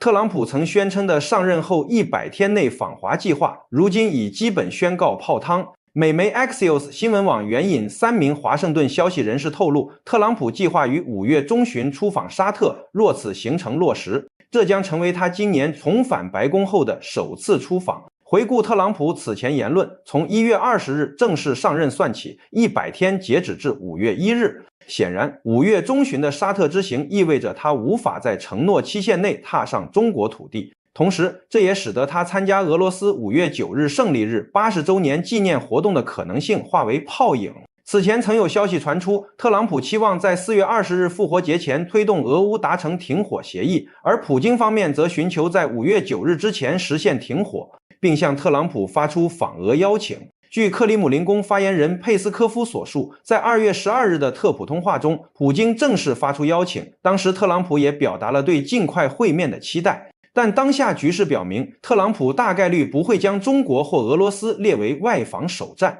特朗普曾宣称的上任后100天内访华计划，如今已基本宣告泡汤。美媒 Axios 新闻网援引3名华盛顿消息人士透露，特朗普计划于5月中旬出访沙特，若此行程落实，这将成为他今年重返白宫后的首次出访。回顾特朗普此前言论，从1月20日正式上任算起，100天截止至5月1日。显然，5月中旬的沙特之行意味着他无法在承诺期限内踏上中国土地。同时，这也使得他参加俄罗斯5月9日胜利日80周年纪念活动的可能性化为泡影。此前曾有消息传出，特朗普期望在4月20日复活节前推动俄乌达成停火协议，而普京方面则寻求在5月9日之前实现停火，并向特朗普发出访俄邀请。据克里姆林宫发言人佩斯科夫所述，在2月12日的特普通话中，普京正式发出邀请，当时特朗普也表达了对尽快会面的期待。但当下局势表明，特朗普大概率不会将中国或俄罗斯列为外访首战。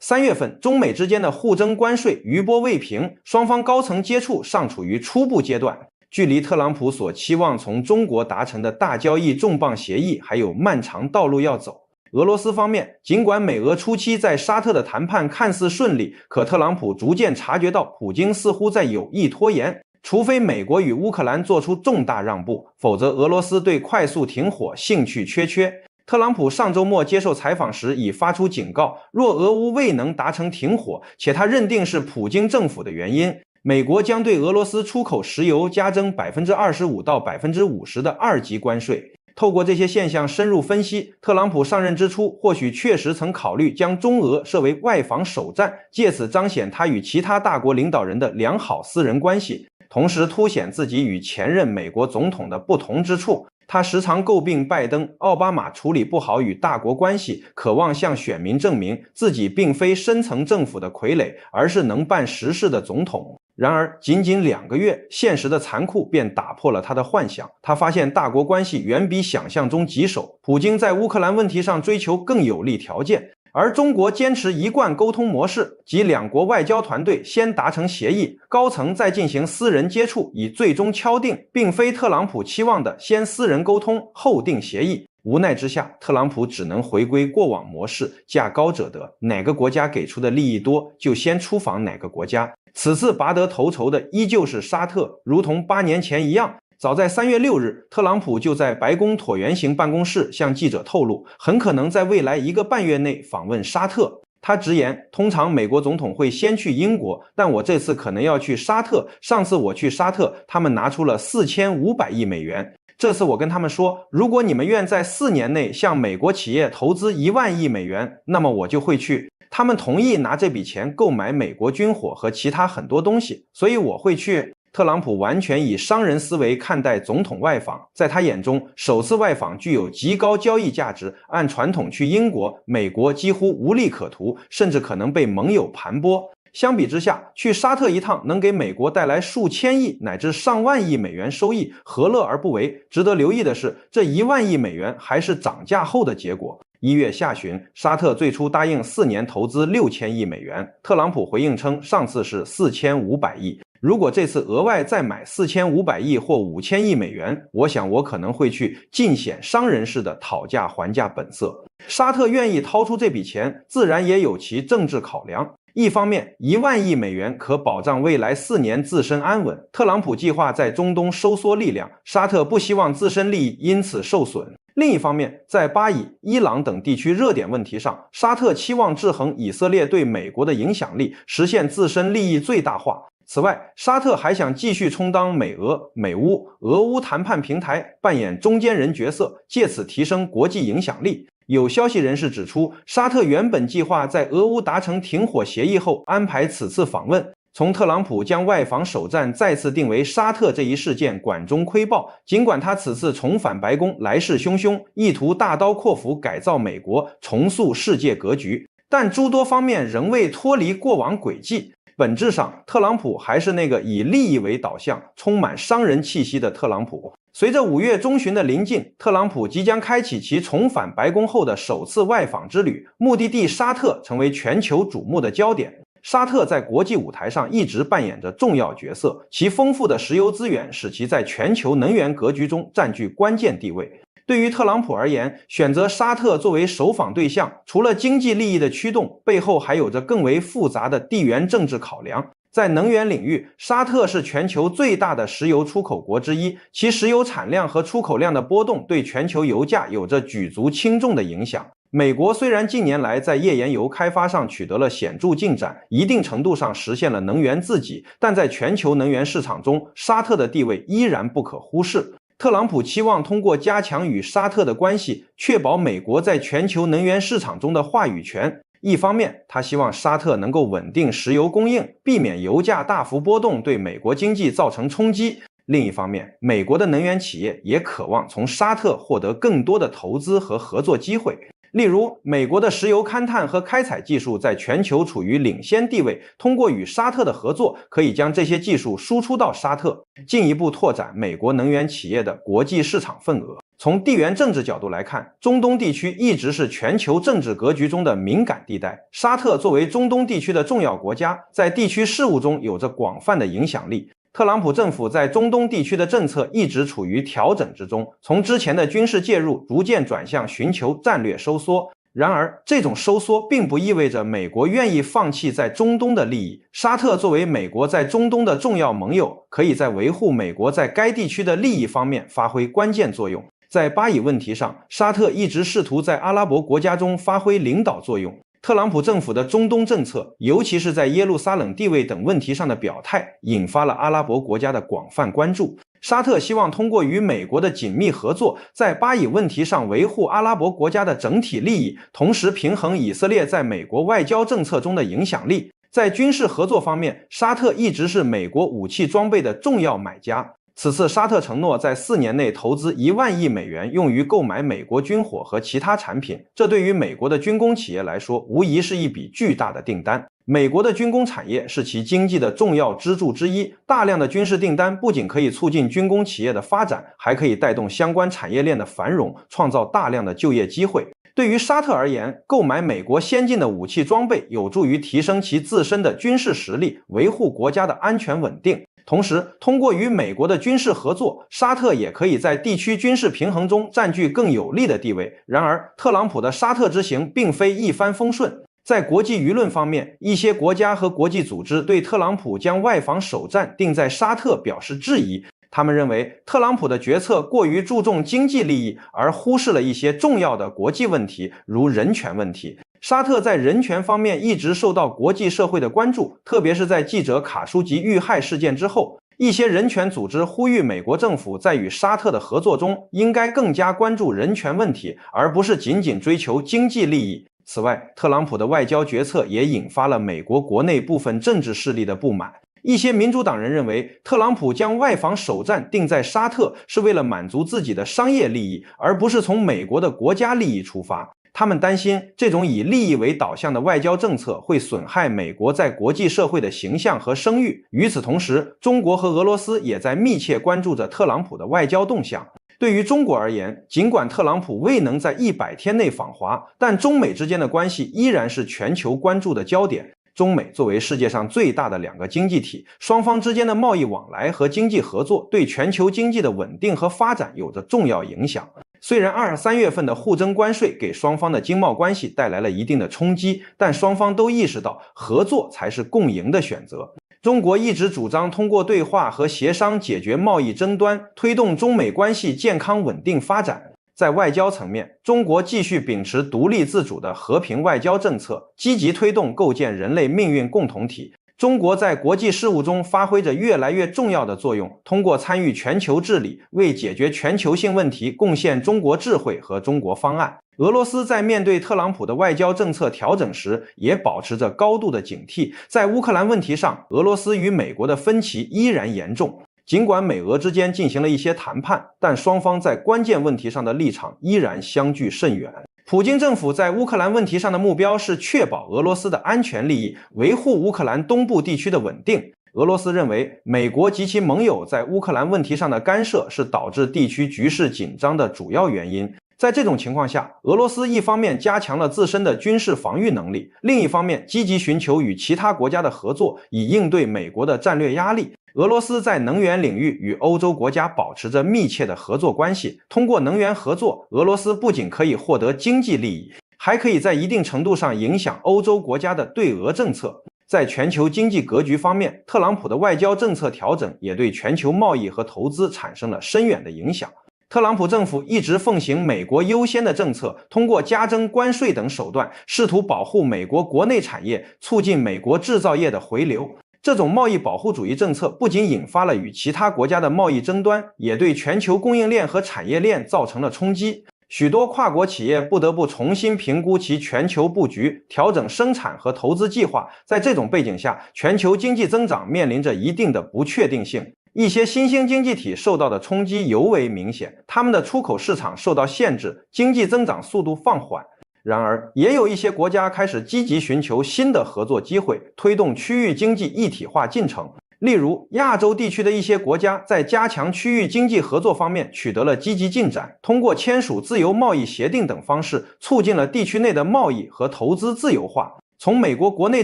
3月份，中美之间的互争关税余波未平，双方高层接触尚处于初步阶段，距离特朗普所期望从中国达成的大交易重磅协议还有漫长道路要走。俄罗斯方面，尽管美俄初期在沙特的谈判看似顺利，可特朗普逐渐察觉到普京似乎在有意拖延，除非美国与乌克兰做出重大让步，否则俄罗斯对快速停火兴趣缺缺。特朗普上周末接受采访时已发出警告，若俄乌未能达成停火，且他认定是普京政府的原因，美国将对俄罗斯出口石油加征 25% 到 50% 的2级关税。透过这些现象深入分析，特朗普上任之初或许确实曾考虑将中俄设为外访首战，借此彰显他与其他大国领导人的良好私人关系，同时凸显自己与前任美国总统的不同之处。他时常诟病拜登、奥巴马处理不好与大国关系，渴望向选民证明自己并非深层政府的傀儡，而是能办实事的总统。然而仅仅2个月，现实的残酷便打破了他的幻想。他发现大国关系远比想象中棘手，普京在乌克兰问题上追求更有利条件，而中国坚持一贯沟通模式，即两国外交团队先达成协议，高层再进行私人接触，以最终敲定，并非特朗普期望的先私人沟通后定协议。无奈之下，特朗普只能回归过往模式，价高者得，哪个国家给出的利益多，就先出访哪个国家。此次拔得头筹的依旧是沙特，如同8年前一样。早在3月6日，特朗普就在白宫椭圆形办公室向记者透露，很可能在未来1个半月内访问沙特。他直言，通常美国总统会先去英国，但我这次可能要去沙特。上次我去沙特，他们拿出了4500亿美元。这次我跟他们说，如果你们愿在4年内向美国企业投资1万亿美元，那么我就会去。他们同意拿这笔钱购买美国军火和其他很多东西，所以我会去。特朗普完全以商人思维看待总统外访，在他眼中，首次外访具有极高交易价值，按传统去英国、美国几乎无利可图，甚至可能被盟友盘剥。相比之下，去沙特一趟能给美国带来数千亿乃至上万亿美元收益，何乐而不为？值得留意的是，这1万亿美元还是涨价后的结果。1月下旬，沙特最初答应4年投资6000亿美元，特朗普回应称上次是4500亿。如果这次额外再买4500亿或5000亿美元，我想我可能会去尽显商人式的讨价还价本色。沙特愿意掏出这笔钱，自然也有其政治考量。一方面，1万亿美元可保障未来4年自身安稳，特朗普计划在中东收缩力量，沙特不希望自身利益因此受损。另一方面，在巴以、伊朗等地区热点问题上，沙特期望制衡以色列对美国的影响力，实现自身利益最大化。此外，沙特还想继续充当美俄、美乌、俄乌谈判平台，扮演中间人角色，借此提升国际影响力。有消息人士指出，沙特原本计划在俄乌达成停火协议后安排此次访问。从特朗普将外访首战再次定为沙特这一事件管中窥豹，尽管他此次重返白宫来势汹汹，意图大刀阔斧改造美国，重塑世界格局，但诸多方面仍未脱离过往轨迹。本质上，特朗普还是那个以利益为导向、充满商人气息的特朗普。随着5月中旬的临近，特朗普即将开启其重返白宫后的首次外访之旅，目的地沙特成为全球瞩目的焦点。沙特在国际舞台上一直扮演着重要角色，其丰富的石油资源使其在全球能源格局中占据关键地位。对于特朗普而言，选择沙特作为首访对象，除了经济利益的驱动，背后还有着更为复杂的地缘政治考量。在能源领域，沙特是全球最大的石油出口国之一，其石油产量和出口量的波动对全球油价有着举足轻重的影响。美国虽然近年来在页岩油开发上取得了显著进展，一定程度上实现了能源自给，但在全球能源市场中，沙特的地位依然不可忽视。特朗普期望通过加强与沙特的关系，确保美国在全球能源市场中的话语权。一方面，他希望沙特能够稳定石油供应，避免油价大幅波动对美国经济造成冲击。另一方面，美国的能源企业也渴望从沙特获得更多的投资和合作机会。例如，美国的石油勘探和开采技术在全球处于领先地位，通过与沙特的合作，可以将这些技术输出到沙特，进一步拓展美国能源企业的国际市场份额。从地缘政治角度来看，中东地区一直是全球政治格局中的敏感地带。沙特作为中东地区的重要国家，在地区事务中有着广泛的影响力。特朗普政府在中东地区的政策一直处于调整之中，从之前的军事介入逐渐转向寻求战略收缩。然而，这种收缩并不意味着美国愿意放弃在中东的利益。沙特作为美国在中东的重要盟友，可以在维护美国在该地区的利益方面发挥关键作用。在巴以问题上，沙特一直试图在阿拉伯国家中发挥领导作用。特朗普政府的中东政策，尤其是在耶路撒冷地位等问题上的表态，引发了阿拉伯国家的广泛关注。沙特希望通过与美国的紧密合作，在巴以问题上维护阿拉伯国家的整体利益，同时平衡以色列在美国外交政策中的影响力。在军事合作方面，沙特一直是美国武器装备的重要买家。此次沙特承诺在4年内投资1万亿美元用于购买美国军火和其他产品，这对于美国的军工企业来说无疑是一笔巨大的订单。美国的军工产业是其经济的重要支柱之一，大量的军事订单不仅可以促进军工企业的发展，还可以带动相关产业链的繁荣，创造大量的就业机会。对于沙特而言，购买美国先进的武器装备有助于提升其自身的军事实力，维护国家的安全稳定。同时，通过与美国的军事合作，沙特也可以在地区军事平衡中占据更有利的地位。然而，特朗普的沙特之行并非一帆风顺。在国际舆论方面，一些国家和国际组织对特朗普将外访首站定在沙特表示质疑。他们认为，特朗普的决策过于注重经济利益，而忽视了一些重要的国际问题，如人权问题。沙特在人权方面一直受到国际社会的关注，特别是在记者卡舒吉遇害事件之后，一些人权组织呼吁美国政府在与沙特的合作中应该更加关注人权问题，而不是仅仅追求经济利益。此外，特朗普的外交决策也引发了美国国内部分政治势力的不满。一些民主党人认为，特朗普将外访首站定在沙特是为了满足自己的商业利益，而不是从美国的国家利益出发。他们担心这种以利益为导向的外交政策会损害美国在国际社会的形象和声誉。与此同时，中国和俄罗斯也在密切关注着特朗普的外交动向。对于中国而言，尽管特朗普未能在100天内访华，但中美之间的关系依然是全球关注的焦点。中美作为世界上最大的2个经济体，双方之间的贸易往来和经济合作对全球经济的稳定和发展有着重要影响。虽然2、3月份的互征关税给双方的经贸关系带来了一定的冲击，但双方都意识到合作才是共赢的选择。中国一直主张通过对话和协商解决贸易争端，推动中美关系健康稳定发展。在外交层面，中国继续秉持独立自主的和平外交政策，积极推动构建人类命运共同体。中国在国际事务中发挥着越来越重要的作用，通过参与全球治理，为解决全球性问题贡献中国智慧和中国方案。俄罗斯在面对特朗普的外交政策调整时，也保持着高度的警惕。在乌克兰问题上，俄罗斯与美国的分歧依然严重。尽管美俄之间进行了一些谈判，但双方在关键问题上的立场依然相距甚远。普京政府在乌克兰问题上的目标是确保俄罗斯的安全利益，维护乌克兰东部地区的稳定。俄罗斯认为，美国及其盟友在乌克兰问题上的干涉是导致地区局势紧张的主要原因。在这种情况下，俄罗斯一方面加强了自身的军事防御能力，另一方面积极寻求与其他国家的合作，以应对美国的战略压力。俄罗斯在能源领域与欧洲国家保持着密切的合作关系，通过能源合作，俄罗斯不仅可以获得经济利益，还可以在一定程度上影响欧洲国家的对俄政策。在全球经济格局方面，特朗普的外交政策调整也对全球贸易和投资产生了深远的影响。特朗普政府一直奉行美国优先的政策，通过加征关税等手段，试图保护美国国内产业，促进美国制造业的回流。这种贸易保护主义政策不仅引发了与其他国家的贸易争端，也对全球供应链和产业链造成了冲击。许多跨国企业不得不重新评估其全球布局，调整生产和投资计划。在这种背景下，全球经济增长面临着一定的不确定性。一些新兴经济体受到的冲击尤为明显，他们的出口市场受到限制，经济增长速度放缓。然而，也有一些国家开始积极寻求新的合作机会，推动区域经济一体化进程。例如，亚洲地区的一些国家在加强区域经济合作方面取得了积极进展，通过签署自由贸易协定等方式，促进了地区内的贸易和投资自由化。从美国国内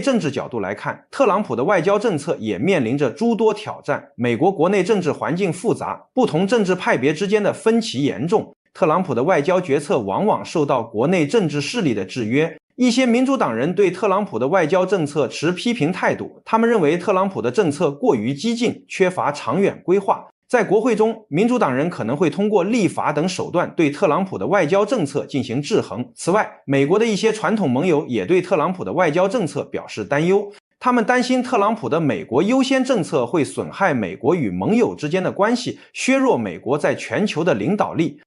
政治角度来看，特朗普的外交政策也面临着诸多挑战。美国国内政治环境复杂，不同政治派别之间的分歧严重，特朗普的外交决策往往受到国内政治势力的制约。一些民主党人对特朗普的外交政策持批评态度，他们认为特朗普的政策过于激进，缺乏长远规划。在国会中，民主党人可能会通过立法等手段对特朗普的外交政策进行制衡。此外，美国的一些传统盟友也对特朗普的外交政策表示担忧，他们担心特朗普的美国优先政策会损害美国与盟友之间的关系，削弱美国在全球的领导力。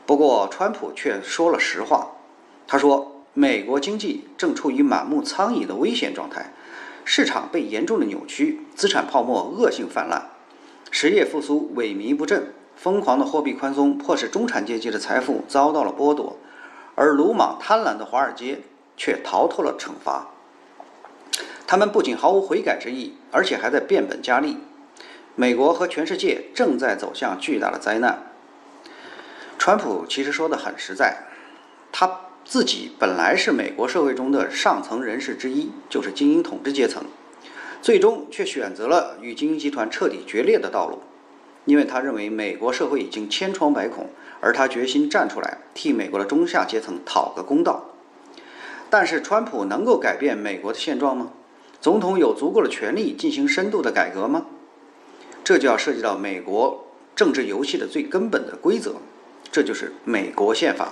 不过，川普却说了实话，他说美国经济正处于满目苍蝇的危险状态，市场被严重的扭曲，资产泡沫恶性泛滥，实业复苏萎靡不振，疯狂的货币宽松迫使中产阶级的财富遭到了剥夺，而鲁莽贪婪的华尔街却逃脱了惩罚。他们不仅毫无悔改之意，而且还在变本加厉。美国和全世界正在走向巨大的灾难。川普其实说得很实在，他自己本来是美国社会中的上层人士之一，就是精英统治阶层，最终却选择了与精英集团彻底决裂的道路，因为他认为美国社会已经千疮百孔，而他决心站出来替美国的中下阶层讨个公道。但是川普能够改变美国的现状吗？总统有足够的权力进行深度的改革吗？这就要涉及到美国政治游戏的最根本的规则，这就是美国宪法。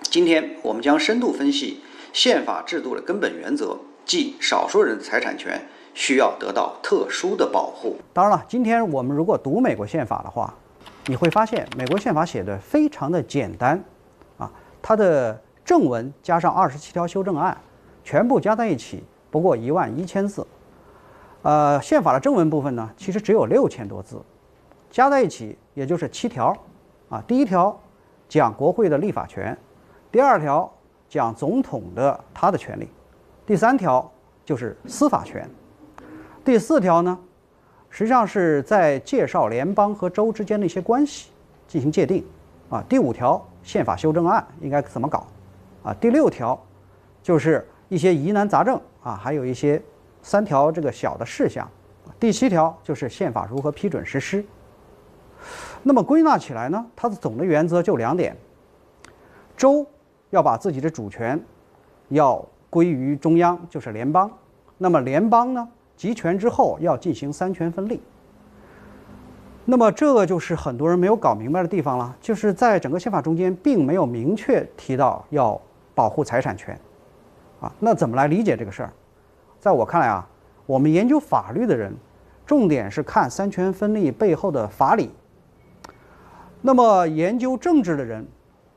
今天我们将深度分析宪法制度的根本原则，即少数人的财产权需要得到特殊的保护。当然了，今天我们如果读美国宪法的话，你会发现美国宪法写的非常的简单啊，它的正文加上27条修正案，全部加在一起不过11000字。宪法的正文部分呢，其实只有6000多字，加在一起也就是7条啊。第一条讲国会的立法权，第二条讲总统的他的权利，第三条就是司法权，第四条呢，实际上是在介绍联邦和州之间的一些关系进行界定啊。第五条宪法修正案应该怎么搞啊？第六条就是一些疑难杂症啊，还有一些3条这个小的事项。第7条就是宪法如何批准实施。那么归纳起来呢，它的总的原则就2点：州要把自己的主权要归于中央，就是联邦。那么联邦呢，集权之后要进行3权分立。那么这个就是很多人没有搞明白的地方了，就是在整个宪法中间并没有明确提到要保护财产权啊。那怎么来理解这个事儿？在我看来啊，我们研究法律的人重点是看3权分立背后的法理，那么研究政治的人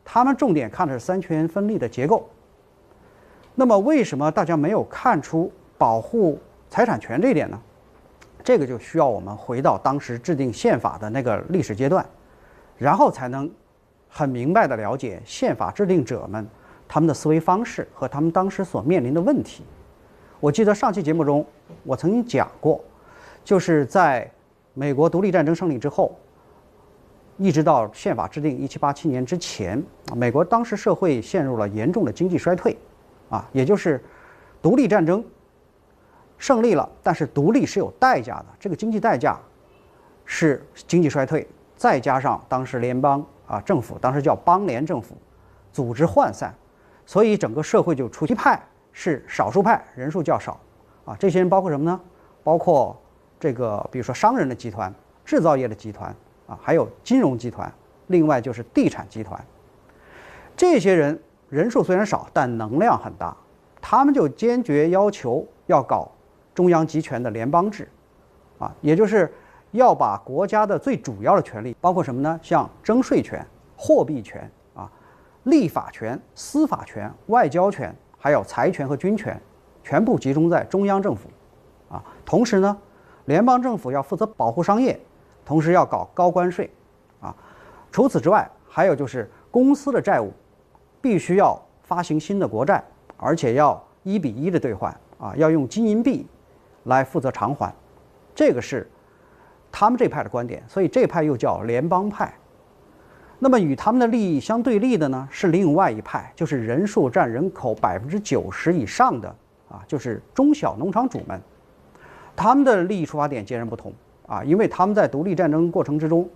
他们重点看的是3权分立的结构。那么为什么大家没有看出保护财产权这一点呢？这个就需要我们回到当时制定宪法的那个历史阶段，然后才能很明白地了解宪法制定者们他们的思维方式和他们当时所面临的问题。我记得上期节目中我曾经讲过，就是在美国独立战争胜利之后，一直到宪法制定1787年之前，美国当时社会陷入了严重的经济衰退，也就是独立战争胜利了，但是独立是有代价的，这个经济代价是经济衰退，再加上当时联邦政府，当时叫邦联政府，组织涣散，所以整个社会就出一派是少数派，人数较少，这些人包括什么呢？包括这个比如说商人的集团、制造业的集团还有金融集团，另外就是地产集团。这些人人数虽然少，但能量很大，他们就坚决要求要搞中央集权的联邦制，也就是要把国家的最主要的权力，包括什么呢？像征税权、货币权立法权、司法权、外交权，还有财权和军权，全部集中在中央政府同时呢，联邦政府要负责保护商业，同时要搞高关税除此之外，还有就是公司的债务必须要发行新的国债，而且要1:1的兑换要用金银币来负责偿还，这个是他们这派的观点，所以这派又叫联邦派。那么与他们的利益相对立的呢，是另外一派，就是人数占人口90%以上的就是中小农场主们。他们的利益出发点截然不同因为他们在独立战争过程之中，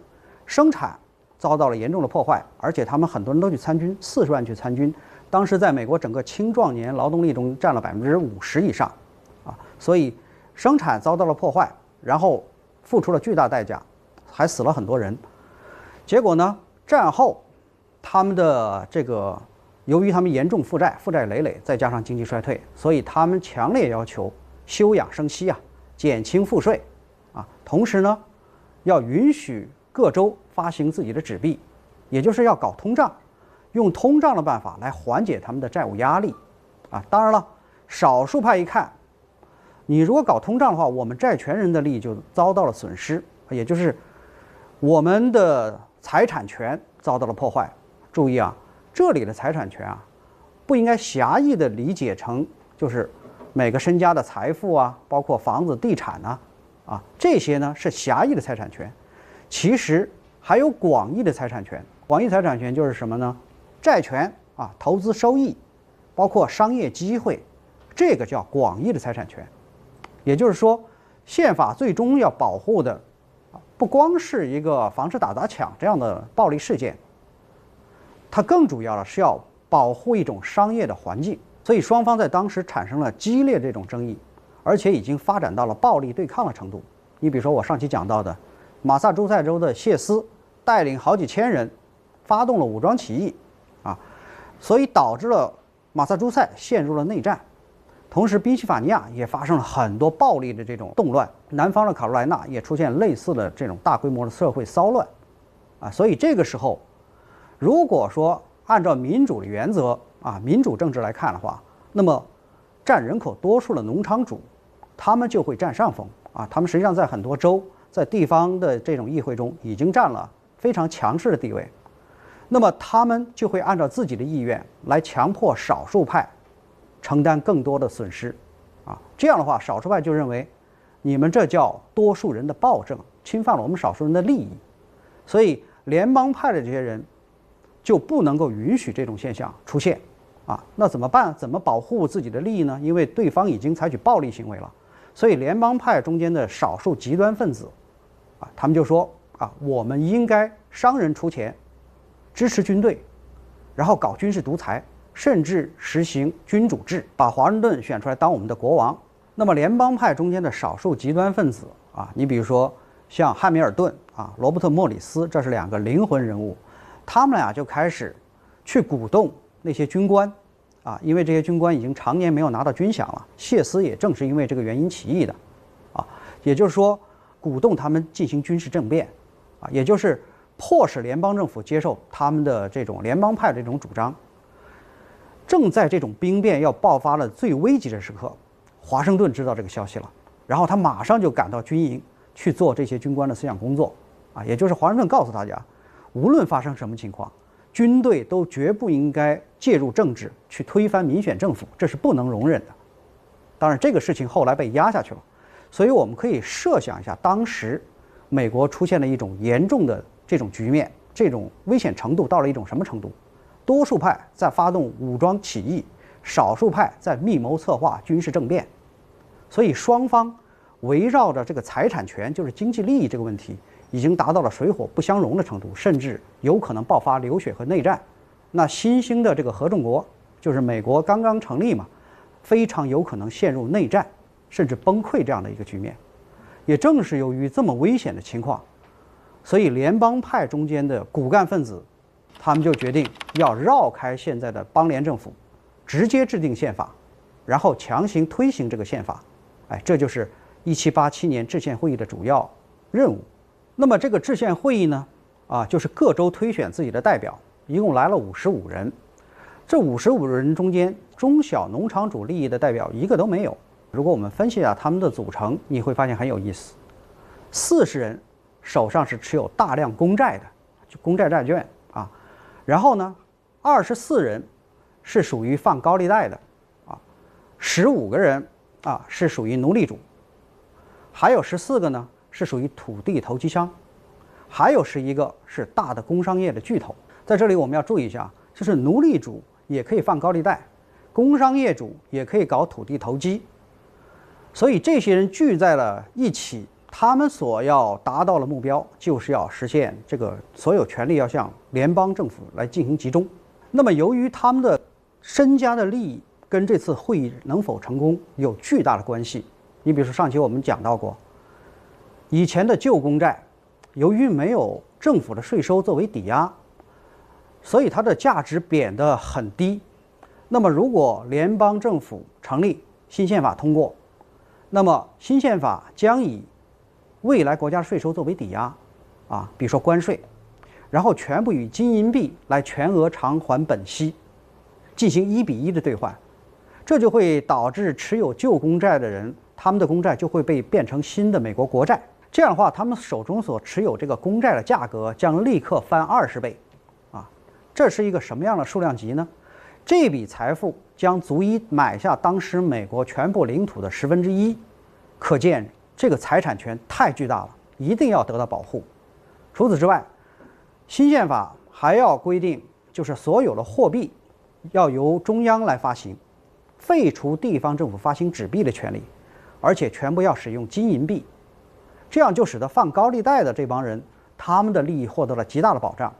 生产遭到了严重的破坏，而且他们很多人都去参军，40万去参军，当时在美国整个青壮年劳动力中占了50%以上所以生产遭到了破坏，然后付出了巨大代价，还死了很多人。结果呢，战后他们的由于他们严重负债累累，再加上经济衰退，所以他们强烈要求休养生息减轻赋税同时呢，要允许各州发行自己的纸币，也就是要搞通胀，用通胀的办法来缓解他们的债务压力当然了，少数派一看，你如果搞通胀的话，我们债权人的利益就遭到了损失，也就是我们的财产权遭到了破坏。注意这里的财产权不应该狭义的理解成就是每个身家的财富包括房子、地产这些呢是狭义的财产权，其实还有广义的财产权。广义财产权就是什么呢？债权投资收益，包括商业机会，这个叫广义的财产权。也就是说，宪法最终要保护的不光是一个防止打砸抢这样的暴力事件，它更主要的是要保护一种商业的环境。所以双方在当时产生了激烈这种争议，而且已经发展到了暴力对抗的程度。你比如说我上期讲到的马萨诸塞州的谢斯带领好几千人发动了武装起义所以导致了马萨诸塞陷入了内战。同时宾夕法尼亚也发生了很多暴力的这种动乱，南方的卡罗来纳也出现类似的这种大规模的社会骚乱所以这个时候如果说按照民主的原则民主政治来看的话，那么占人口多数的农场主他们就会占上风他们实际上在很多州在地方的这种议会中已经占了非常强势的地位，那么他们就会按照自己的意愿来强迫少数派承担更多的损失这样的话少数派就认为你们这叫多数人的暴政，侵犯了我们少数人的利益，所以联邦派的这些人就不能够允许这种现象出现那怎么办？怎么保护自己的利益呢？因为对方已经采取暴力行为了，所以联邦派中间的少数极端分子他们就说我们应该商人出钱支持军队，然后搞军事独裁，甚至实行君主制，把华盛顿选出来当我们的国王。那么联邦派中间的少数极端分子你比如说像汉密尔顿罗伯特莫里斯，这是两个灵魂人物，他们俩就开始去鼓动那些军官因为这些军官已经常年没有拿到军饷了，谢斯也正是因为这个原因起义的也就是说鼓动他们进行军事政变也就是迫使联邦政府接受他们的这种联邦派的这种主张。正在这种兵变要爆发了最危急的时刻，华盛顿知道这个消息了，然后他马上就赶到军营去做这些军官的思想工作也就是华盛顿告诉大家，无论发生什么情况，军队都绝不应该介入政治去推翻民选政府，这是不能容忍的。当然这个事情后来被压下去了，所以我们可以设想一下当时美国出现了一种严重的这种局面，这种危险程度到了一种什么程度？多数派在发动武装起义，少数派在密谋策划军事政变，所以双方围绕着这个财产权，就是经济利益这个问题，已经达到了水火不相容的程度，甚至有可能爆发流血和内战。那新兴的这个合众国，就是美国刚刚成立嘛，非常有可能陷入内战，甚至崩溃这样的一个局面。也正是由于这么危险的情况，所以联邦派中间的骨干分子，他们就决定要绕开现在的邦联政府，直接制定宪法，然后强行推行这个宪法。这就是1787年制宪会议的主要任务。那么这个制宪会议呢，就是各州推选自己的代表，一共来了55人。这55人中间，中小农场主利益的代表一个都没有。如果我们分析一下他们的组成，你会发现很有意思。40人手上是持有大量公债的，就公债债券啊。然后呢，24人是属于放高利贷的，15个人是属于奴隶主，还有14个呢是属于土地投机商，还有11个是大的工商业的巨头。在这里我们要注意一下，就是奴隶主也可以放高利贷，工商业主也可以搞土地投机，所以这些人聚在了一起，他们所要达到的目标就是要实现这个所有权力要向联邦政府来进行集中。那么由于他们的身家的利益跟这次会议能否成功有巨大的关系。你比如说上期我们讲到过，以前的旧公债由于没有政府的税收作为抵押，所以它的价值贬得很低。那么如果联邦政府成立，新宪法通过，那么新宪法将以未来国家税收作为抵押比如说关税，然后全部以金银币来全额偿还本息，进行1:1的兑换。这就会导致持有旧公债的人，他们的公债就会被变成新的美国国债。这样的话，他们手中所持有这个公债的价格将立刻翻20倍这是一个什么样的数量级呢？这笔财富将足以买下当时美国全部领土的1/10，可见这个财产权太巨大了，一定要得到保护。除此之外，新宪法还要规定，就是所有的货币要由中央来发行，废除地方政府发行纸币的权利，而且全部要使用金银币。这样就使得放高利贷的这帮人，他们的利益获得了极大的保障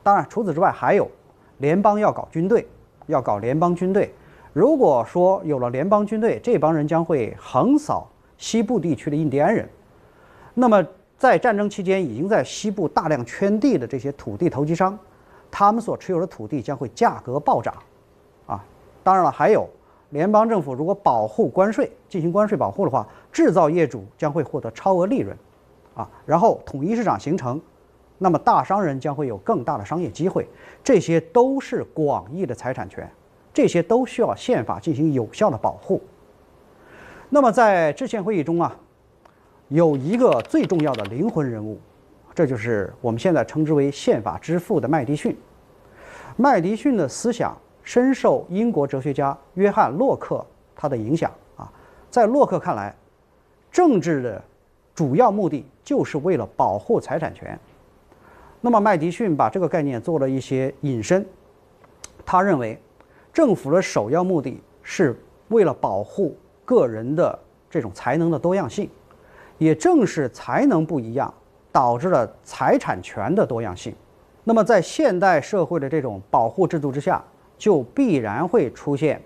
当然除此之外还有联邦要搞军队，要搞联邦军队。如果说有了联邦军队，这帮人将会横扫西部地区的印第安人。那么在战争期间已经在西部大量圈地的这些土地投机商，他们所持有的土地将会价格暴涨当然了，还有联邦政府如果保护关税，进行关税保护的话，制造业主将会获得超额利润然后统一市场形成，那么大商人将会有更大的商业机会。这些都是广义的财产权，这些都需要宪法进行有效的保护。那么在制宪会议中有一个最重要的灵魂人物，这就是我们现在称之为宪法之父的麦迪逊。麦迪逊的思想深受英国哲学家约翰·洛克他的影响在洛克看来，政治的主要目的就是为了保护财产权。那么麦迪逊把这个概念做了一些引申，他认为政府的首要目的是为了保护个人的这种才能的多样性，也正是才能不一样导致了财产权的多样性。那么在现代社会的这种保护制度之下，就必然会出现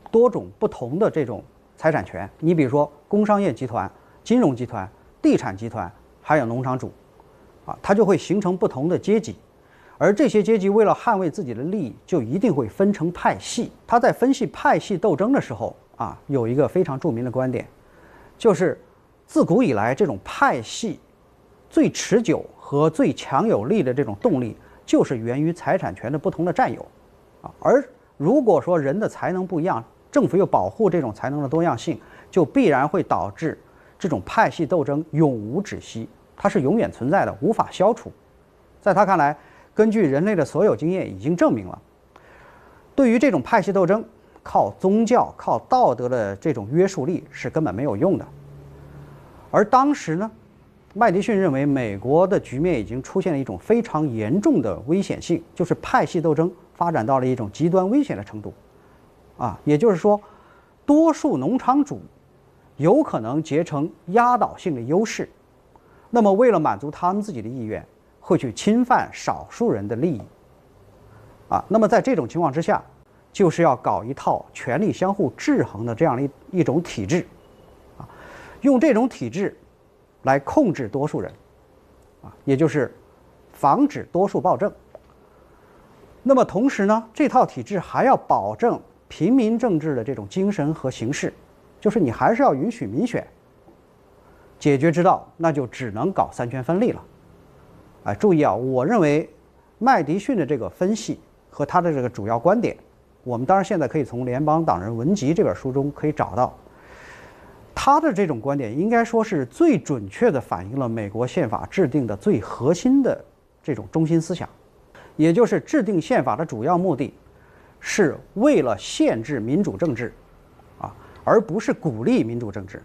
多种不同的这种财产权。你比如说工商业集团、金融集团、地产集团，还有农场主它就会形成不同的阶级。而这些阶级为了捍卫自己的利益，就一定会分成派系。他在分析派系斗争的时候有一个非常著名的观点，就是自古以来这种派系最持久和最强有力的这种动力，就是源于财产权的不同的占有而如果说人的才能不一样，政府又保护这种才能的多样性，就必然会导致这种派系斗争永无止息，它是永远存在的，无法消除。在他看来，根据人类的所有经验已经证明了，对于这种派系斗争，靠宗教、靠道德的这种约束力是根本没有用的。而当时呢，麦迪逊认为美国的局面已经出现了一种非常严重的危险性，就是派系斗争发展到了一种极端危险的程度，也就是说，多数农场主有可能结成压倒性的优势，那么为了满足他们自己的意愿，会去侵犯少数人的利益，那么在这种情况之下，就是要搞一套权力相互制衡的这样的一种体制，用这种体制来控制多数人，也就是防止多数暴政。那么同时呢，这套体制还要保证平民政治的这种精神和形式，就是你还是要允许民选。解决之道，那就只能搞三权分立了。注意啊，我认为麦迪逊的这个分析和他的这个主要观点，我们当然现在可以从《联邦党人文集》这本书中可以找到。他的这种观点应该说是最准确地反映了美国宪法制定的最核心的这种中心思想，也就是制定宪法的主要目的是为了限制民主政治，而不是鼓励民主政治。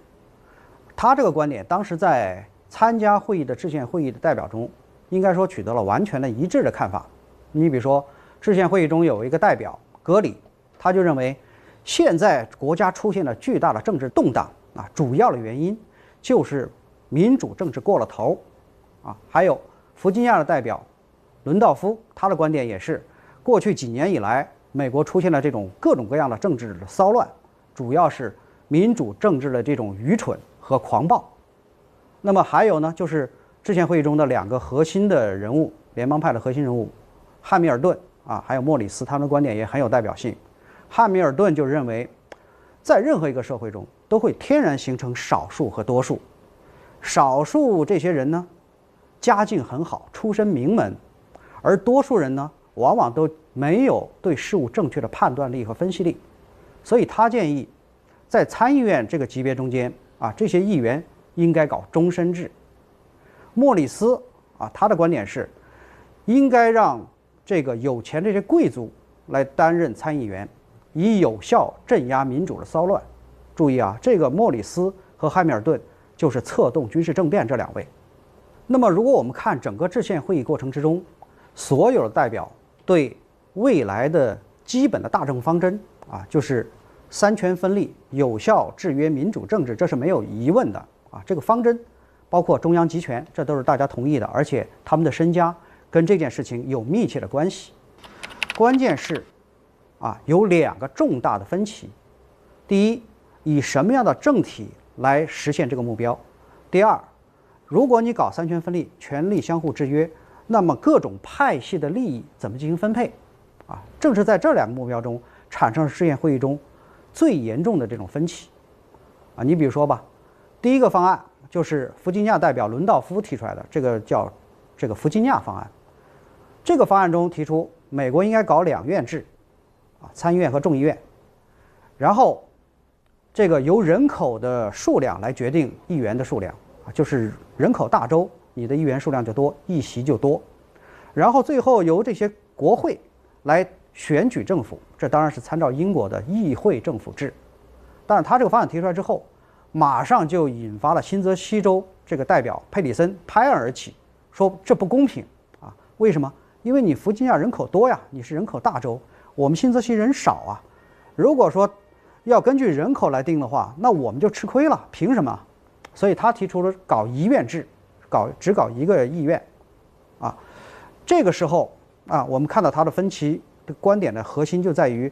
他这个观点当时在参加会议的制宪会议的代表中，应该说取得了完全的一致的看法。你比如说，制宪会议中有一个代表格里，他就认为现在国家出现了巨大的政治动荡，主要的原因就是民主政治过了头，还有弗吉尼亚的代表伦道夫，他的观点也是，过去几年以来，美国出现了这种各种各样的政治的骚乱，主要是民主政治的这种愚蠢和狂暴。那么还有呢，就是制宪会议中的两个核心的人物，联邦派的核心人物汉密尔顿还有莫里斯，他们的观点也很有代表性。汉密尔顿就认为，在任何一个社会中都会天然形成少数和多数，少数这些人呢，家境很好，出身名门，而多数人呢，往往都没有对事物正确的判断力和分析力。所以他建议，在参议院这个级别中间这些议员应该搞终身制。莫里斯他的观点是，应该让这个有钱这些贵族来担任参议员，以有效镇压民主的骚乱。注意这个莫里斯和汉密尔顿就是策动军事政变这两位。那么如果我们看整个制宪会议过程之中，所有的代表对未来的基本的大政方针就是三权分立、有效制约民主政治，这是没有疑问的这个方针包括中央集权，这都是大家同意的，而且他们的身家跟这件事情有密切的关系。关键是有两个重大的分歧。第一，以什么样的政体来实现这个目标？第二，如果你搞三权分立、权力相互制约，那么各种派系的利益怎么进行分配？正是在这两个目标中产生了制宪会议中最严重的这种分歧。你比如说吧，第一个方案就是弗吉尼亚代表伦道夫提出来的，这个叫弗吉尼亚方案。这个方案中提出，美国应该搞两院制，参议院和众议院，然后这个由人口的数量来决定议员的数量，就是人口大州，你的议员数量就多，议席就多，然后最后由这些国会来选举政府，这当然是参照英国的议会政府制。但是他这个方案提出来之后，马上就引发了新泽西州这个代表佩里森拍案而起，说这不公平为什么？因为你弗吉尼亚人口多呀，你是人口大州，我们新泽西人少如果说要根据人口来定的话，那我们就吃亏了，凭什么？所以他提出了搞一院制，只搞一个议院这个时候我们看到他的分歧的观点的核心就在于，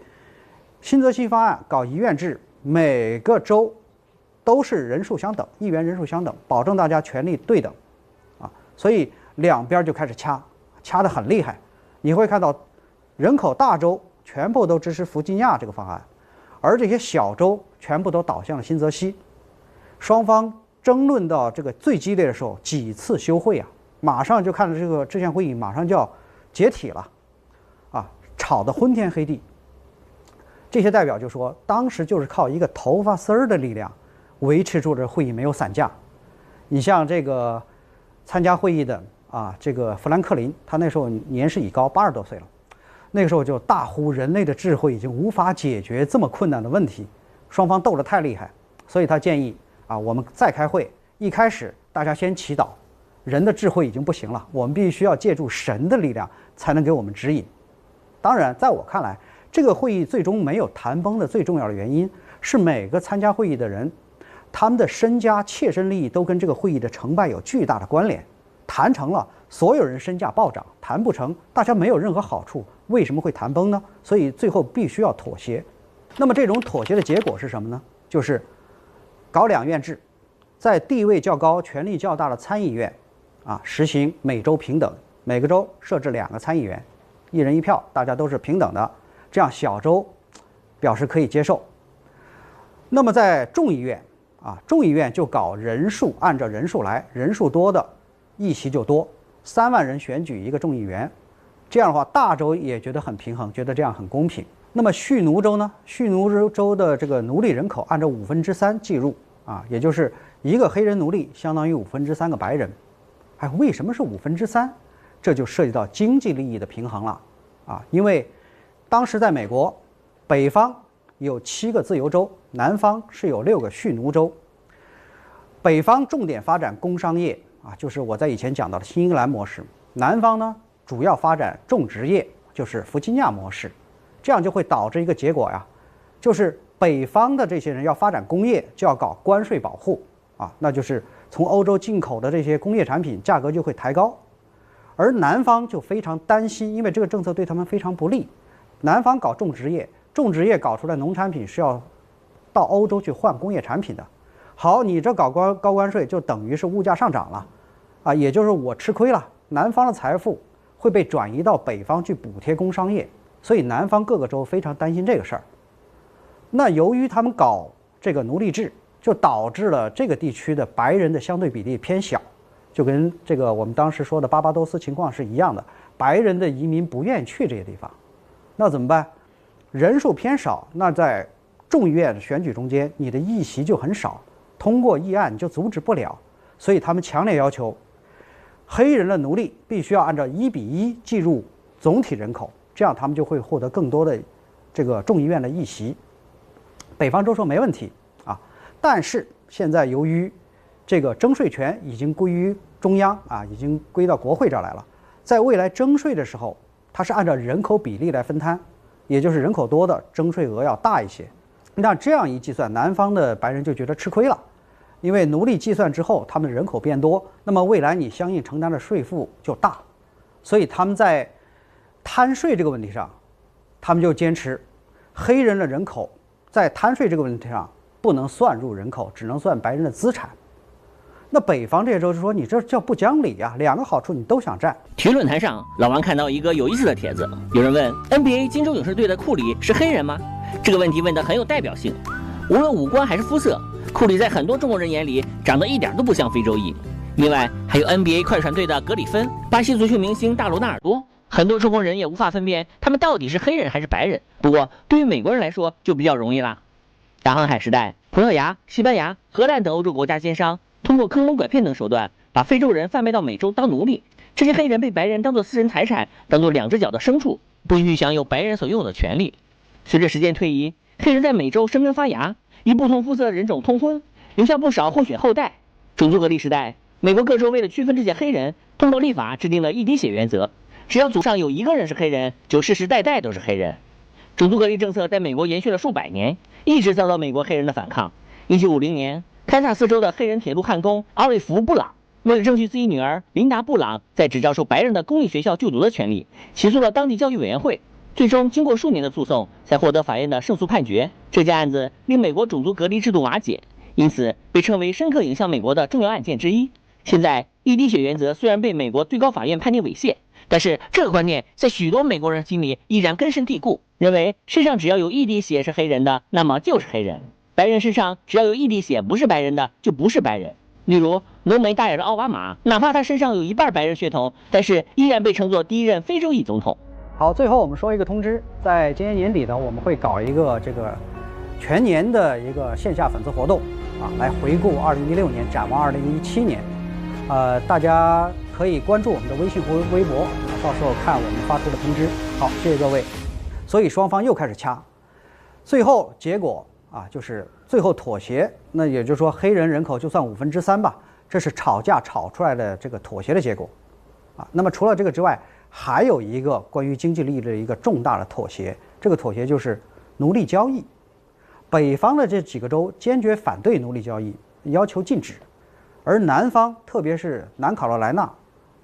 新泽西方案搞一院制，每个州都是人数相等，议员人数相等，保证大家权力对等所以两边就开始掐得很厉害。你会看到人口大州全部都支持弗吉尼亚这个方案，而这些小州全部都倒向了新泽西。双方争论到这个最激烈的时候，几次休会马上就看到这个制宪会议马上就要解体了吵得昏天黑地。这些代表就说，当时就是靠一个头发丝儿的力量维持住这会议没有散架。你像这个参加会议的这个富兰克林，他那时候年事已高，80多岁了，那个时候就大呼人类的智慧已经无法解决这么困难的问题，双方斗得太厉害，所以他建议我们再开会，一开始大家先祈祷，人的智慧已经不行了，我们必须要借助神的力量才能给我们指引。当然，在我看来，这个会议最终没有谈崩的最重要的原因是每个参加会议的人，他们的身家、切身利益都跟这个会议的成败有巨大的关联。谈成了，所有人身价暴涨；谈不成，大家没有任何好处。为什么会谈崩呢？所以最后必须要妥协。那么这种妥协的结果是什么呢？就是搞两院制，在地位较高、权力较大的参议院实行每州平等，每个州设置2个参议员，1人1票，大家都是平等的。这样小州表示可以接受。那么在众议院众议院就搞人数，按照人数来，人数多的议席就多，3万人选举1个众议员。这样的话，大州也觉得很平衡，觉得这样很公平。那么蓄奴州呢？蓄奴州的这个奴隶人口按照3/5计入也就是1个黑人奴隶相当于3/5个白人。为什么是3/5？这就涉及到经济利益的平衡了因为当时在美国，北方有7个自由州，南方是有6个蓄奴州。北方重点发展工商业就是我在以前讲到的新英格兰模式；南方呢，主要发展种植业，就是弗吉尼亚模式。这样就会导致一个结果就是北方的这些人要发展工业，就要搞关税保护那就是从欧洲进口的这些工业产品价格就会抬高，而南方就非常担心，因为这个政策对他们非常不利。南方搞种植业，种植业搞出来农产品是要到欧洲去换工业产品的。好，你这搞高关税，就等于是物价上涨了也就是我吃亏了，南方的财富会被转移到北方去补贴工商业，所以南方各个州非常担心这个事儿。那由于他们搞这个奴隶制，就导致了这个地区的白人的相对比例偏小，就跟这个我们当时说的巴巴多斯情况是一样的，白人的移民不愿意去这些地方。那怎么办？人数偏少，那在众议院选举中间，你的议席就很少，通过议案你就阻止不了，所以他们强烈要求黑人的奴隶必须要按照1:1计入总体人口，这样他们就会获得更多的这个众议院的议席。北方州说没问题但是现在由于这个征税权已经归于中央已经归到国会这儿来了，在未来征税的时候，它是按照人口比例来分摊，也就是人口多的征税额要大一些。那这样一计算，南方的白人就觉得吃亏了，因为奴隶计算之后，他们的人口变多，那么未来你相应承担的税负就大，所以他们在摊税这个问题上，他们就坚持黑人的人口在摊税这个问题上不能算入人口，只能算白人的资产。那北方这些州就说你这叫不讲理2个好处你都想占。体育论坛上，老王看到一个有意思的帖子，有人问 NBA 金州勇士队的库里是黑人吗？这个问题问得很有代表性。无论五官还是肤色，库里在很多中国人眼里长得一点都不像非洲裔。另外还有 NBA 快船队的格里芬、巴西足球明星大罗纳尔多，很多中国人也无法分辨他们到底是黑人还是白人。不过对于美国人来说就比较容易啦。大航海时代，葡萄牙、西班牙、荷兰等欧洲国家奸商通过坑蒙拐骗等手段，把非洲人贩卖到美洲当奴隶。这些黑人被白人当作私人财产，当作2只脚的牲畜，不允许享有白人所拥有的权利。随着时间推移，黑人在美洲生根发芽，与不同肤色的人种通婚，留下不少混血后代。种族隔离时代，美国各州为了区分这些黑人，通过立法制定了一滴血原则，只要祖上有1个人是黑人，就世世代代都是黑人。种族隔离政策在美国延续了数百年，一直遭到美国黑人的反抗。1950年，堪萨斯州的黑人铁路焊工奥利弗·布朗为了争取自己女儿琳达·布朗在只招收白人的公立学校就读的权利，起诉了当地教育委员会，最终经过数年的诉讼才获得法院的胜诉判决。这件案子令美国种族隔离制度瓦解，因此被称为深刻影响美国的重要案件之一。现在一滴血原则虽然被美国最高法院判定违宪，但是这个观念在许多美国人心里依然根深蒂固，认为身上只要有一滴血是黑人的，那么就是黑人；白人身上只要有一滴血不是白人的，就不是白人。例如浓眉大眼的奥巴马，哪怕他身上有1半白人血统，但是依然被称作第1任非洲裔总统。好，最后我们说一个通知，在今年年底呢，我们会搞一个这个全年的一个线下粉丝活动来回顾2016年，展望2017年。大家可以关注我们的微信和微博，到时候看我们发出的通知。好，谢谢各位。所以双方又开始掐，最后结果就是最后妥协。那也就是说，黑人人口就算3/5吧，这是吵架吵出来的这个妥协的结果，啊。那么除了这个之外，还有一个关于经济利益的一个重大的妥协，这个妥协就是奴隶交易。北方的这几个州坚决反对奴隶交易，要求禁止，而南方，特别是南卡罗来纳，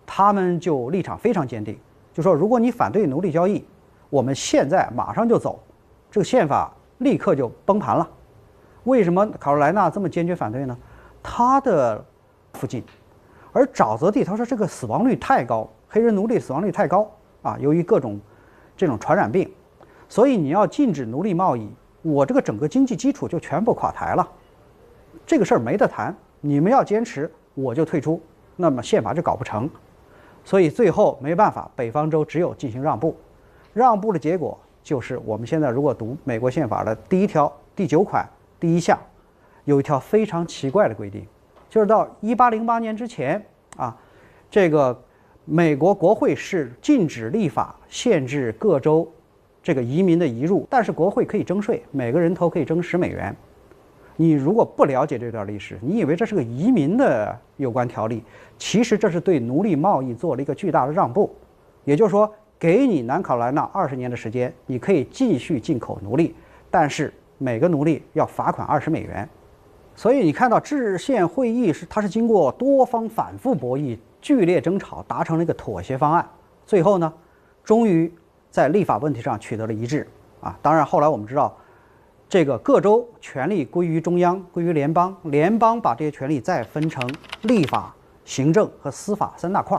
他们就立场非常坚定，就说如果你反对奴隶交易，我们现在马上就走，这个宪法立刻就崩盘了。为什么卡罗来纳这么坚决反对呢？他的附近，而沼泽地，他说这个死亡率太高，黑人奴隶死亡率太高啊，由于各种这种传染病，所以你要禁止奴隶贸易，我这个整个经济基础就全部垮台了，这个事儿没得谈，你们要坚持，我就退出，那么宪法就搞不成，所以最后没办法，北方州只有进行让步，让步的结果就是我们现在如果读美国宪法的第1条第9款第1项，有一条非常奇怪的规定，就是到1808年之前啊，这个美国国会是禁止立法限制各州这个移民的移入，但是国会可以征税，每个人头可以征10美元。你如果不了解这段历史，你以为这是个移民的有关条例，其实这是对奴隶贸易做了一个巨大的让步。也就是说，给你南卡罗来纳20年的时间，你可以继续进口奴隶，但是每个奴隶要罚款20美元。所以你看到制宪会议它是经过多方反复博弈、剧烈争吵，达成了一个妥协方案。最后呢，终于在立法问题上取得了一致啊。当然后来我们知道，这个各州权力归于中央，归于联邦，联邦把这些权力再分成立法、行政和司法3大块。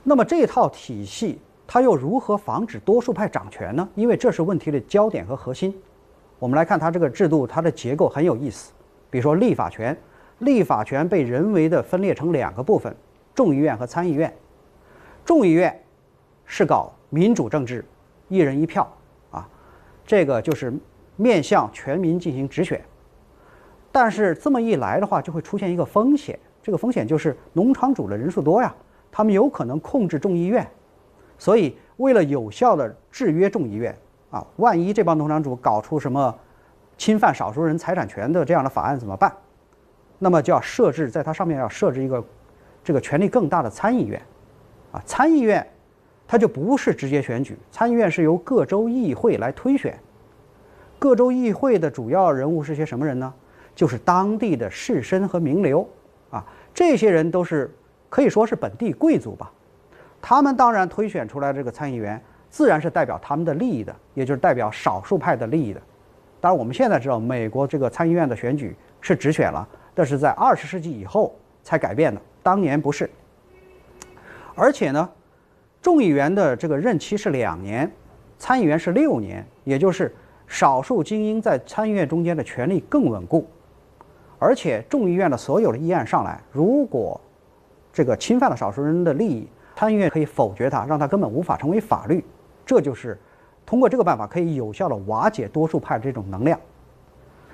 那么这套体系它又如何防止多数派掌权呢？因为这是问题的焦点和核心。我们来看它这个制度，它的结构很有意思。比如说立法权，立法权被人为的分裂成2个部分，众议院和参议院。众议院是搞民主政治，1人1票啊，这个就是面向全民进行直选。但是这么一来的话，就会出现一个风险，这个风险就是农场主的人数多呀，他们有可能控制众议院。所以为了有效的制约众议院啊，万一这帮农场主搞出什么侵犯少数人财产权的这样的法案怎么办？那么就要设置在它上面要设置一个这个权力更大的参议院啊。参议院它就不是直接选举，参议院是由各州议会来推选。各州议会的主要人物是些什么人呢？就是当地的士绅和名流啊，这些人都是可以说是本地贵族吧。他们当然推选出来这个参议员，自然是代表他们的利益的，也就是代表少数派的利益的。当然我们现在知道，美国这个参议院的选举是直选了，但是在20世纪以后才改变的，当年不是。而且呢，众议员的这个任期是2年，参议员是6年，也就是少数精英在参议院中间的权力更稳固。而且众议院的所有的议案上来，如果这个侵犯了少数人的利益，参议院可以否决它，让它根本无法成为法律。这就是通过这个办法可以有效的瓦解多数派这种能量。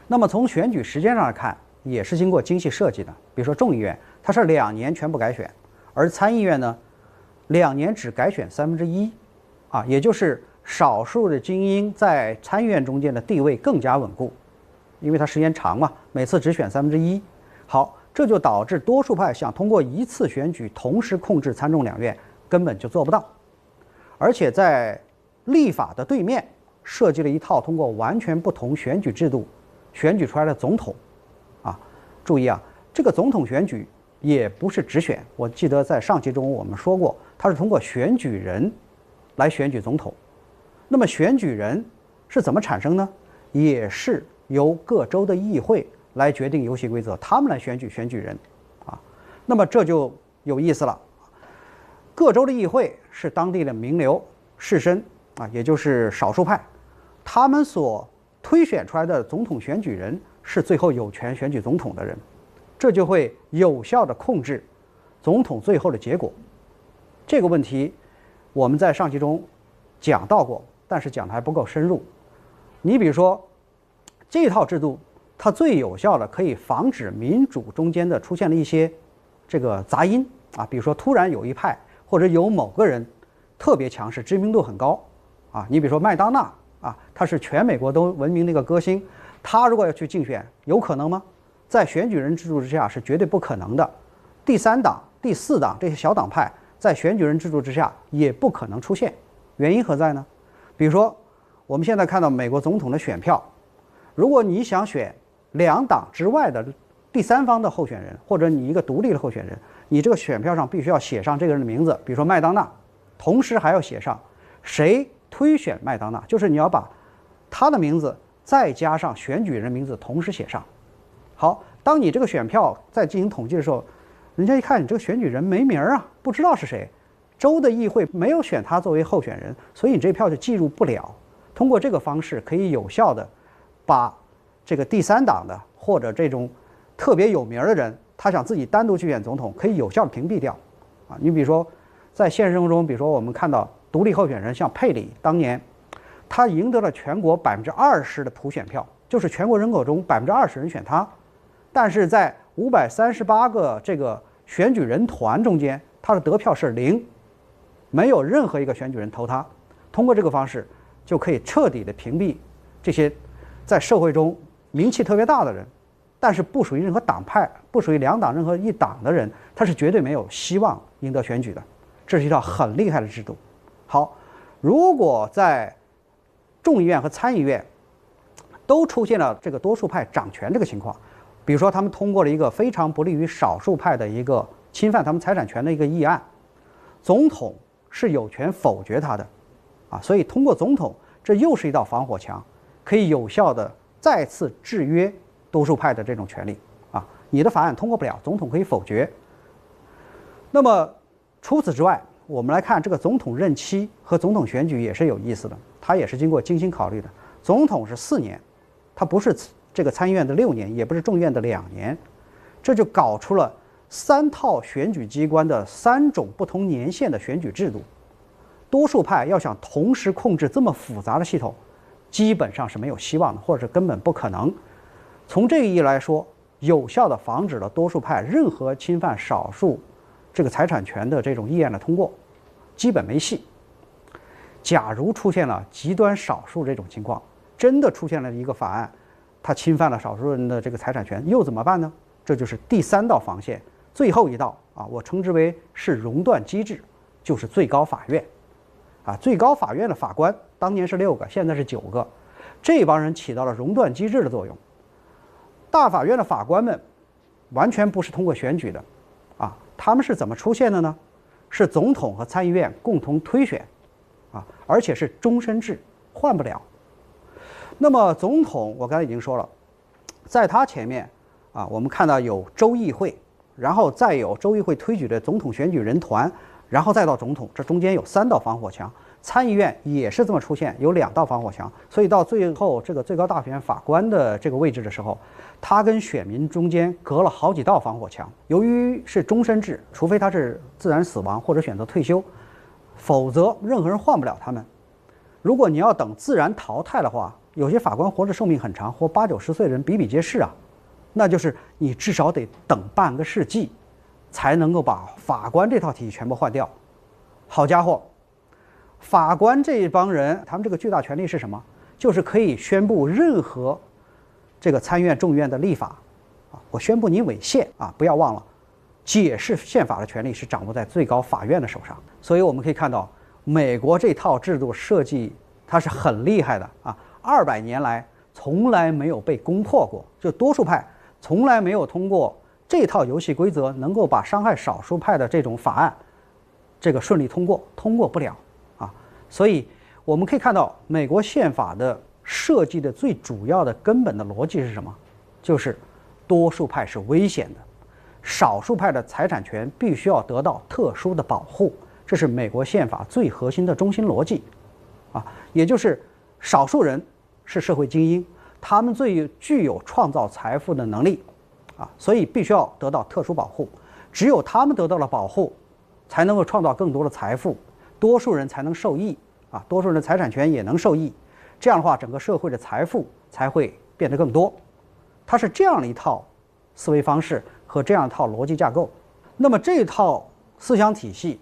那么从选举时间上来看，也是经过精细设计的。比如说众议院它是2年全部改选，而参议院呢2年只改选1/3啊，也就是少数的精英在参议院中间的地位更加稳固，因为它时间长嘛，每次只选1/3。好，这就导致多数派想通过一次选举同时控制参众两院根本就做不到。而且在立法的对面设计了一套通过完全不同选举制度选举出来的总统啊。注意啊，这个总统选举也不是直选，我记得在上期中我们说过，它是通过选举人来选举总统。那么选举人是怎么产生呢？也是由各州的议会来决定游戏规则，他们来选举选举人啊。那么这就有意思了，各州的议会是当地的名流士绅啊，也就是少数派，他们所推选出来的总统选举人是最后有权选举总统的人，这就会有效地控制总统最后的结果。这个问题我们在上期中讲到过，但是讲的还不够深入。你比如说这套制度，它最有效的可以防止民主中间的出现了一些这个杂音啊，比如说突然有一派或者有某个人特别强势，知名度很高啊。你比如说麦当娜啊，他是全美国都闻名的一个歌星，他如果要去竞选，有可能吗？在选举人制度之下是绝对不可能的。第3党、第4党这些小党派在选举人制度之下也不可能出现。原因何在呢？比如说，我们现在看到美国总统的选票，如果你想选2党之外的第3方的候选人，或者你一个独立的候选人，你这个选票上必须要写上这个人的名字，比如说麦当娜，同时还要写上谁推选麦当娜，就是你要把他的名字再加上选举人名字同时写上。好，当你这个选票在进行统计的时候，人家一看你这个选举人没名啊，不知道是谁，州的议会没有选他作为候选人，所以你这票就计入不了。通过这个方式，可以有效的把这个第3党的或者这种特别有名的人，他想自己单独去选总统，可以有效的屏蔽掉。啊，你比如说在现实生活中，比如说我们看到独立候选人像佩里，当年他赢得了全国20%的普选票，就是全国人口中20%人选他，但是在538个这个选举人团中间，他的得票是0，没有任何一个选举人投他。通过这个方式，就可以彻底的屏蔽这些在社会中名气特别大的人，但是不属于任何党派，不属于2党任何一党的人，他是绝对没有希望赢得选举的。这是一套很厉害的制度。好，如果在众议院和参议院都出现了这个多数派掌权这个情况，比如说他们通过了一个非常不利于少数派的一个侵犯他们财产权的一个议案，总统是有权否决他的，啊，所以通过总统，这又是一道防火墙，可以有效的再次制约多数派的这种权利。啊，你的法案通过不了，总统可以否决。那么除此之外，我们来看这个总统任期和总统选举也是有意思的，它也是经过精心考虑的。总统是4年，它不是这个参议院的6年，也不是众议院的2年，这就搞出了3套选举机关的3种不同年限的选举制度。多数派要想同时控制这么复杂的系统，基本上是没有希望的，或者是根本不可能。从这个意义来说，有效地防止了多数派任何侵犯少数这个财产权的这种议案的通过，基本没戏。假如出现了极端少数这种情况，真的出现了一个法案，它侵犯了少数人的这个财产权，又怎么办呢？这就是第3道防线，最后一道啊，我称之为是熔断机制，就是最高法院。啊，最高法院的法官当年是6个，现在是9个，这帮人起到了熔断机制的作用。大法院的法官们完全不是通过选举的，啊，他们是怎么出现的呢？是总统和参议院共同推选，啊，而且是终身制，换不了。那么总统，我刚才已经说了，在他前面啊，我们看到有州议会，然后再有州议会推举的总统选举人团，然后再到总统，这中间有3道防火墙。参议院也是这么出现，有2道防火墙。所以到最后这个最高大法院法官的这个位置的时候，他跟选民中间隔了好几道防火墙。由于是终身制，除非他是自然死亡或者选择退休，否则任何人换不了他们。如果你要等自然淘汰的话，有些法官活着寿命很长，活80、90岁的人比比皆是啊。那就是你至少得等半个世纪，才能够把法官这套体系全部换掉。好家伙，法官这帮人，他们这个巨大权力是什么？就是可以宣布任何这个参院、众议院的立法啊，我宣布你违宪啊！不要忘了，解释宪法的权利是掌握在最高法院的手上。所以我们可以看到，美国这套制度设计它是很厉害的啊，200年来从来没有被攻破过，就多数派从来没有通过这套游戏规则能够把伤害少数派的这种法案这个顺利通过不了啊。所以我们可以看到，美国宪法的设计的最主要的根本的逻辑是什么？就是多数派是危险的，少数派的财产权必须要得到特殊的保护，这是美国宪法最核心的中心逻辑啊，也就是少数人是社会精英，他们最具有创造财富的能力啊，所以必须要得到特殊保护，只有他们得到了保护，才能够创造更多的财富，多数人才能受益啊，多数人的财产权也能受益，这样的话，整个社会的财富才会变得更多。它是这样的一套思维方式和这样一套逻辑架构。那么这套思想体系，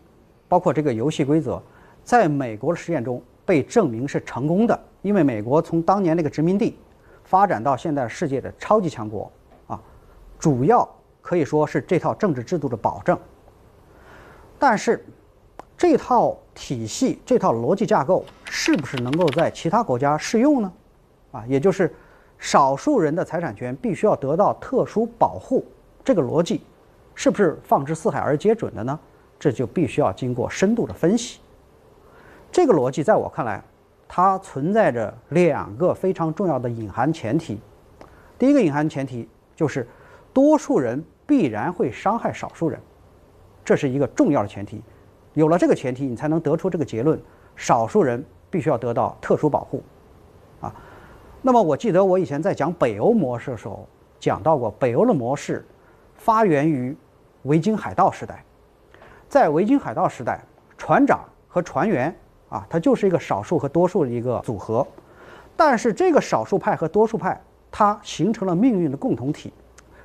包括这个游戏规则，在美国的实验中被证明是成功的，因为美国从当年那个殖民地发展到现在世界的超级强国啊，主要可以说是这套政治制度的保证。但是，这套体系、这套逻辑架构是不是能够在其他国家适用呢？也就是少数人的财产权必须要得到特殊保护，这个逻辑是不是放之四海而皆准的呢？这就必须要经过深度的分析。这个逻辑在我看来，它存在着2个非常重要的隐含前提。第一个隐含前提就是多数人必然会伤害少数人，这是一个重要的前提。有了这个前提，你才能得出这个结论：少数人必须要得到特殊保护。那么我记得我以前在讲北欧模式的时候讲到过，北欧的模式发源于维京海盗时代。在维京海盗时代，船长和船员它就是一个少数和多数的一个组合。但是这个少数派和多数派，它形成了命运的共同体，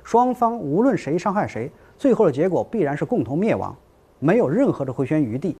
双方无论谁伤害谁，最后的结果必然是共同灭亡，没有任何的回旋余地。